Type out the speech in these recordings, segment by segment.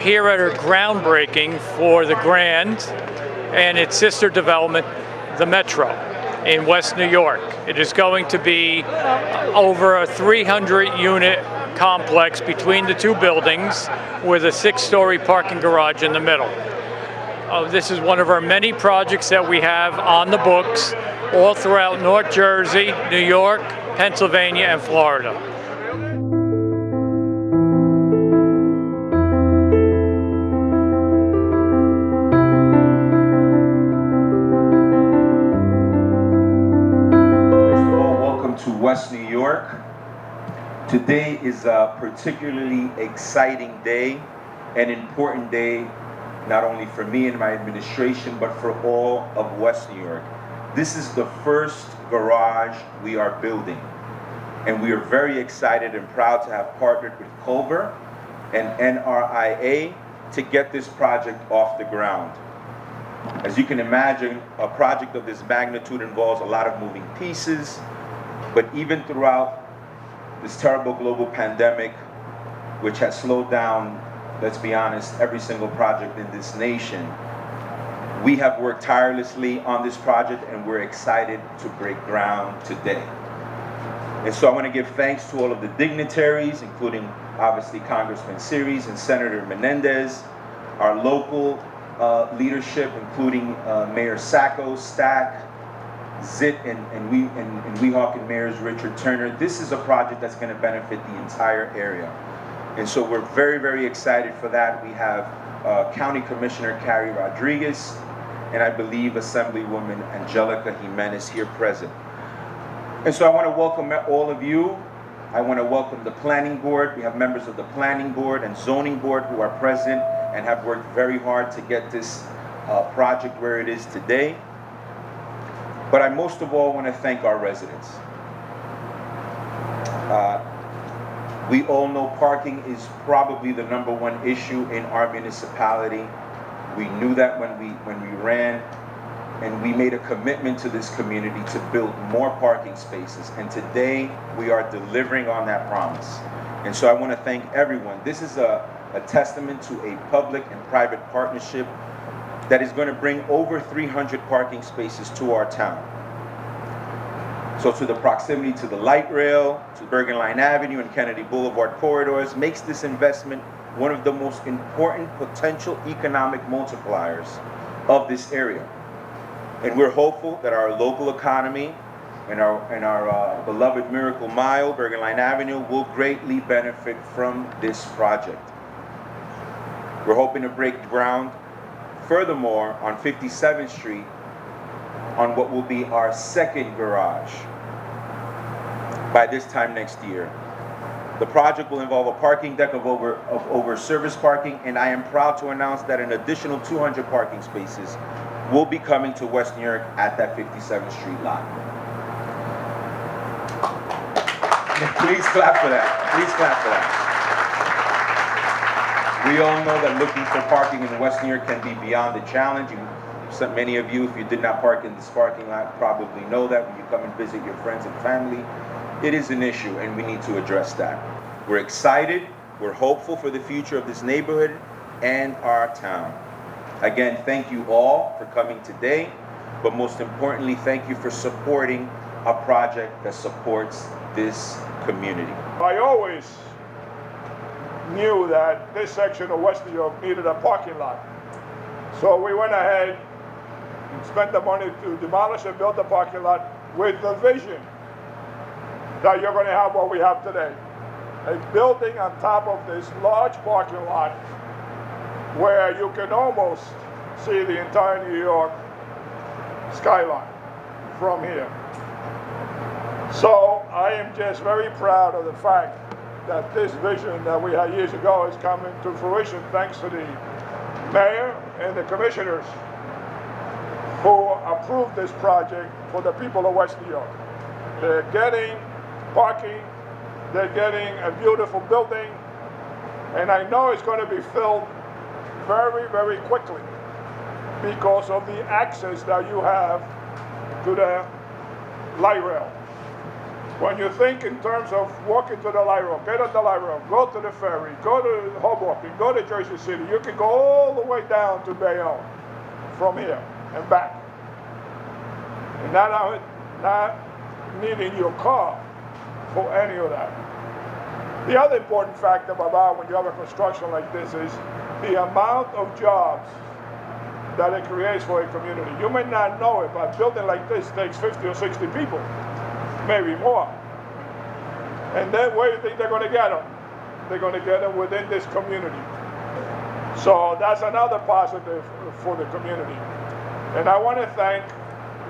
here at a groundbreaking for the Grand and its sister development, the Metro, in West New York. It is going to be over a 300-unit complex between the two buildings with a 6-story parking garage in the middle. This is one of our many projects that we have on the books all throughout North Jersey, New York, Pennsylvania, and Florida. To West New York. Today is a particularly exciting day, an important day, not only for me and my administration, but for all of West New York. This is the first garage we are building, and we are very excited and proud to have partnered with Culver and NRIA to get this project off the ground. As you can imagine, a project of this magnitude involves a lot of moving pieces. But even throughout this terrible global pandemic, which has slowed down, let's be honest, every single project in this nation, we have worked tirelessly on this project and we're excited to break ground today. And so I want to give thanks to all of the dignitaries, including obviously Congressman Series and Senator Menendez, our local leadership, including Mayor Sacco, Stack, Zit and Weehawken Mayor's Richard Turner. This is a project that's going to benefit the entire area. And so we're very, very excited for that. We have County Commissioner Carrie Rodriguez and I believe Assemblywoman Angelica Jimenez here present. And so I want to welcome all of you. I want to welcome the Planning Board. We have members of the Planning Board and Zoning Board who are present and have worked very hard to get this project where it is today. But I most of all want to thank our residents. We all know parking is probably the #1 issue in our municipality. We knew that when we ran, and we made a commitment to this community to build more parking spaces. And today we are delivering on that promise. And so I want to thank everyone. This is a testament to a public and private partnership that is going to bring over 300 parking spaces to our town. So to the proximity to the light rail, to Bergen Line Avenue and Kennedy Boulevard corridors makes this investment one of the most important potential economic multipliers of this area. And we're hopeful that our local economy and our beloved Miracle Mile, Bergen Line Avenue, will greatly benefit from this project. We're hoping to break ground furthermore on 57th Street on what will be our second garage by this time next year. The project will involve a parking deck of over service parking, and I am proud to announce that an additional 200 parking spaces will be coming to West New York at that 57th Street lot. Please clap for that. Please clap for that. We all know that looking for parking in West New York can be beyond a challenge. Many of you, if you did not park in this parking lot, probably know that when you come and visit your friends and family. It is an issue, and we need to address that. We're excited, we're hopeful for the future of this neighborhood and our town. Again, thank you all for coming today, but most importantly, thank you for supporting a project that supports this community. I always knew that this section of West New York needed a parking lot. So we went ahead and spent the money to demolish and build the parking lot with the vision that you're going to have what we have today. A building on top of this large parking lot where you can almost see the entire New York skyline from here. So I am just very proud of the fact that this vision that we had years ago is coming to fruition thanks to the mayor and the commissioners who approved this project for the people of West New York. They're getting parking, they're getting a beautiful building, and I know it's going to be filled very, very quickly because of the access that you have to the light rail. When you think in terms of walking to the light rail, get on the light rail, go to the ferry, go to Hoboken, go to Jersey City, you can go all the way down to Bayonne from here and back. And not needing your car for any of that. The other important factor about when you have a construction like this is the amount of jobs that it creates for a community. You may not know it, but a building like this takes 50 or 60 people, maybe more. And then where do you think they're going to get them? They're going to get them within this community. So that's another positive for the community. And I want to thank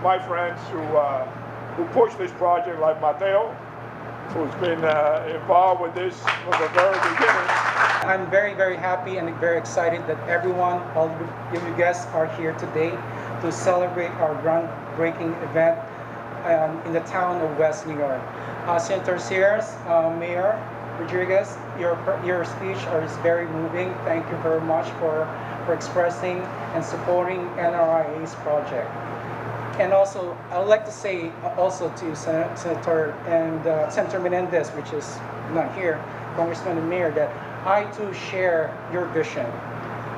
my friends who pushed this project, like Mateo, who's been involved with this from the very beginning. I'm very, very happy and very excited that everyone, all of you guests are here today to celebrate our groundbreaking event in the town of West New York. Senator Sears, Mayor Rodriguez, your speech is very moving. Thank you very much for expressing and supporting NRIA's project. And also, I would like to say also to Senator Menendez, which is not here, Congressman and Mayor, that I too share your vision.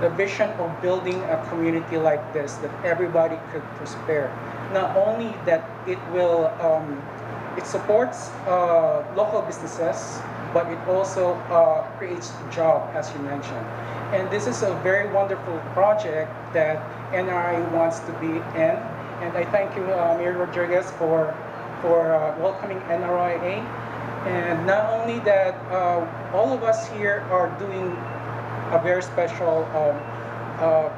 The vision of building a community like this, that everybody could prosper. Not only that it will, it supports local businesses, but it also creates job, as you mentioned. And this is a very wonderful project that NRIA wants to be in. And I thank you, Mayor Rodriguez, for welcoming NRIA. And not only that, all of us here are doing a very special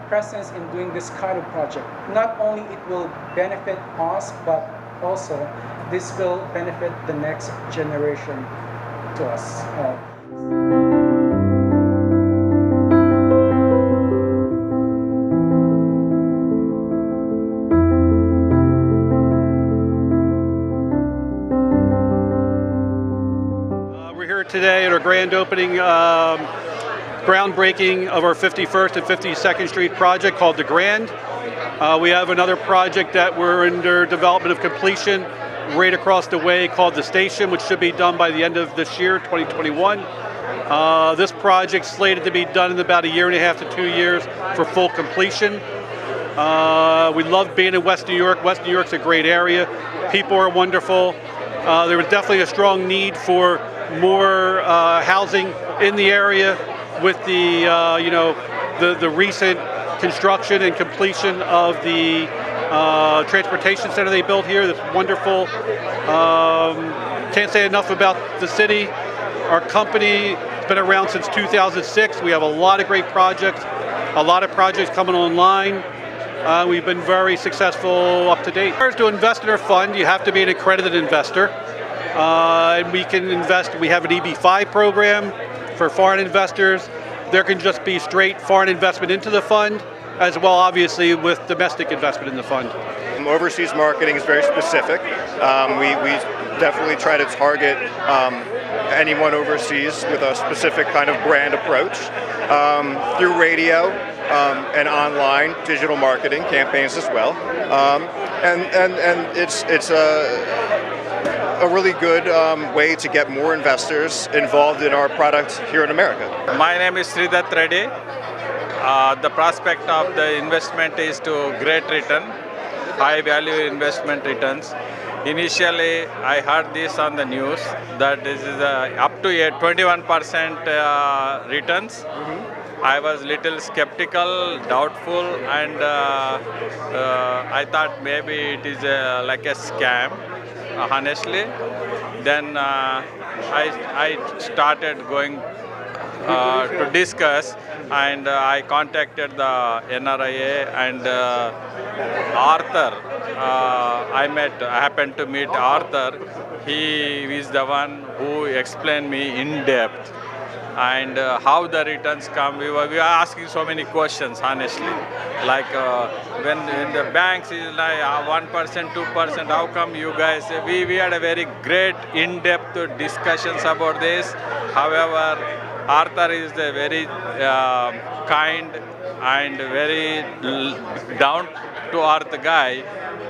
presence in doing this kind of project. Not only it will benefit us, but also this will benefit the next generation to us. We're here today at our grand opening, groundbreaking of our 51st and 52nd Street project called The Grand. We have another project that we're under development of completion right across the way called The Station, which should be done by the end of this year, 2021. This project's slated to be done in about 1.5 to 2 years for full completion. We love being in West New York. West New York's a great area. People are wonderful. There was definitely a strong need for more housing in the area with the the recent construction and completion of the transportation center they built here. That's wonderful. Can't say enough about the city. Our company has been around since 2006. We have a lot of great projects, a lot of projects coming online. We've been very successful up to date. As to invest in our fund, you have to be an accredited investor. And we can invest, we have an EB-5 program for foreign investors. There can just be straight foreign investment into the fund, as well obviously with domestic investment in the fund. Overseas marketing is very specific. We definitely try to target anyone overseas with a specific kind of brand approach through radio and online digital marketing campaigns as well. And it's a really good way to get more investors involved in our product here in America. My name is Sridhar Reddy. The prospect of the investment is to great return, high value investment returns. Initially, I heard this on the news that this is up to a 21% returns. I was little skeptical, doubtful, and I thought maybe it is like a scam. Honestly, then I started going to discuss, and I contacted the NRIA and Arthur. I happened to meet Arthur. He is the one who explained me in depth and how the returns come. We were asking so many questions, honestly. Like when the banks is like 1%, 2%, how come you guys? We had a very great in-depth discussions about this. However, Arthur is a very kind and very down to earth guy.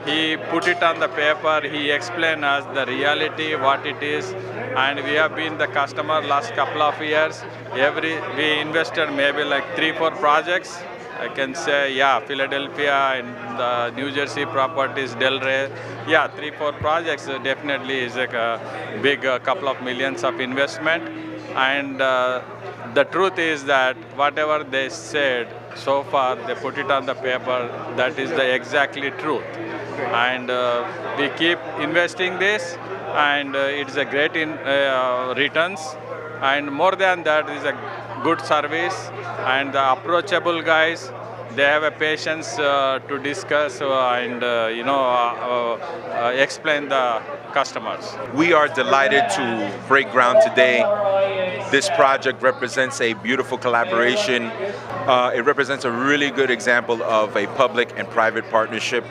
He put it on the paper, he explained us the reality, what it is, and we have been the customer last couple of years. We invested maybe like 3-4 projects. I can say, yeah, Philadelphia and the New Jersey properties, Delray. Yeah, 3-4 projects definitely is like a big couple of millions of investment. And the truth is that whatever they said so far, they put it on the paper. That is the exactly truth. And we keep investing this, and it's a great returns. And more than that, it's a good service, and the approachable guys. They have a patience to discuss and explain the customers. We are delighted to break ground today. This project represents a beautiful collaboration. It represents a really good example of a public and private partnership.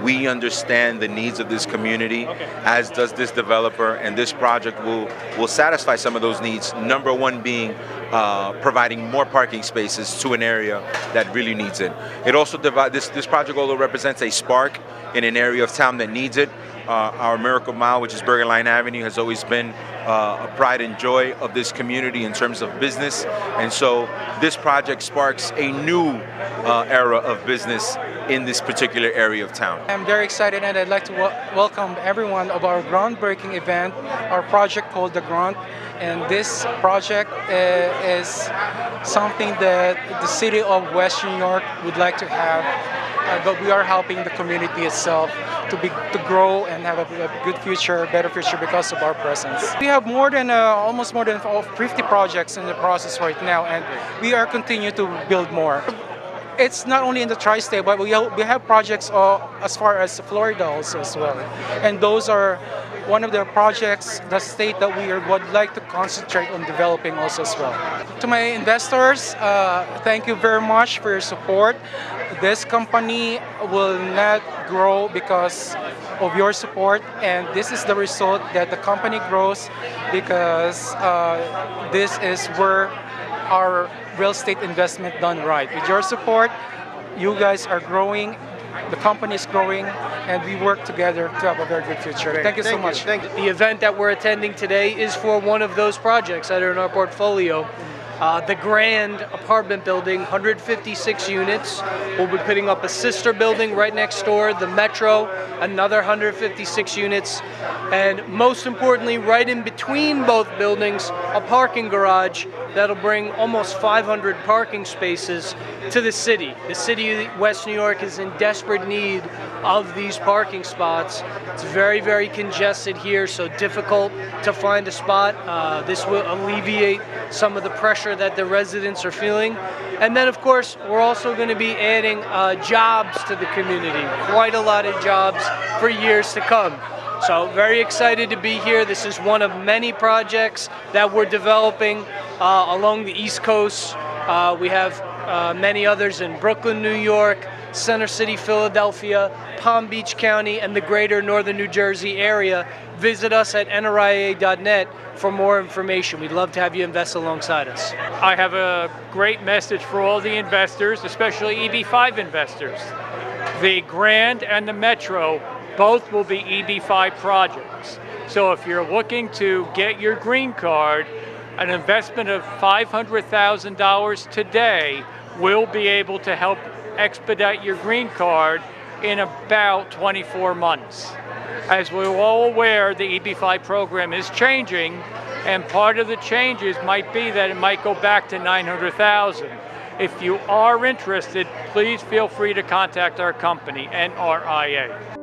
We understand the needs of this community, as does this developer, and this project will satisfy some of those needs. Number one being providing more parking spaces to an area that really needs it. It also this project also represents a spark in an area of town that needs it. Our Miracle Mile, which is Burger Line Avenue, has always been a pride and joy of this community in terms of business, and so this project sparks a new era of business in this particular area of town. I'm very excited, and I'd like to welcome everyone of our groundbreaking event, our project called The Grant. And this project is something that the city of West New York would like to have, but we are helping the community itself to grow and have a good future, better future because of our presence. We have almost more than 50 projects in the process right now, and we are continuing to build more. It's not only in the tri-state, but we have projects as far as Florida also as well. And those are one of the projects, the state that we would like to concentrate on developing also as well. To my investors, thank you very much for your support. This company will not grow because of your support, and this is the result that the company grows because this is where our real estate investment done right. With your support, you guys are growing, the company is growing, and we work together to have a very good future. Thank you so much. The event that we're attending today is for one of those projects that are in our portfolio. The Grand apartment building, 156 units. We'll be putting up a sister building right next door, the Metro, another 156 units. And most importantly, right in between both buildings, a parking garage that'll bring almost 500 parking spaces to the city. The city of West New York is in desperate need of these parking spots. It's very, very congested here, so difficult to find a spot. This will alleviate some of the pressure that the residents are feeling. And then, of course, we're also going to be adding jobs to the community, quite a lot of jobs for years to come. So very excited to be here. This is one of many projects that we're developing along the East Coast. We have many others in Brooklyn, New York, Center City, Philadelphia, Palm Beach County, and the greater Northern New Jersey area. Visit us at NRIA.net for more information. We'd love to have you invest alongside us. I have a great message for all the investors, especially EB5 investors. The Grand and the Metro both will be EB5 projects. So if you're looking to get your green card, an investment of $500,000 today will be able to help expedite your green card in about 24 months. As we're all aware, the EB5 program is changing, and part of the changes might be that it might go back to $900,000. If you are interested, please feel free to contact our company, NRIA.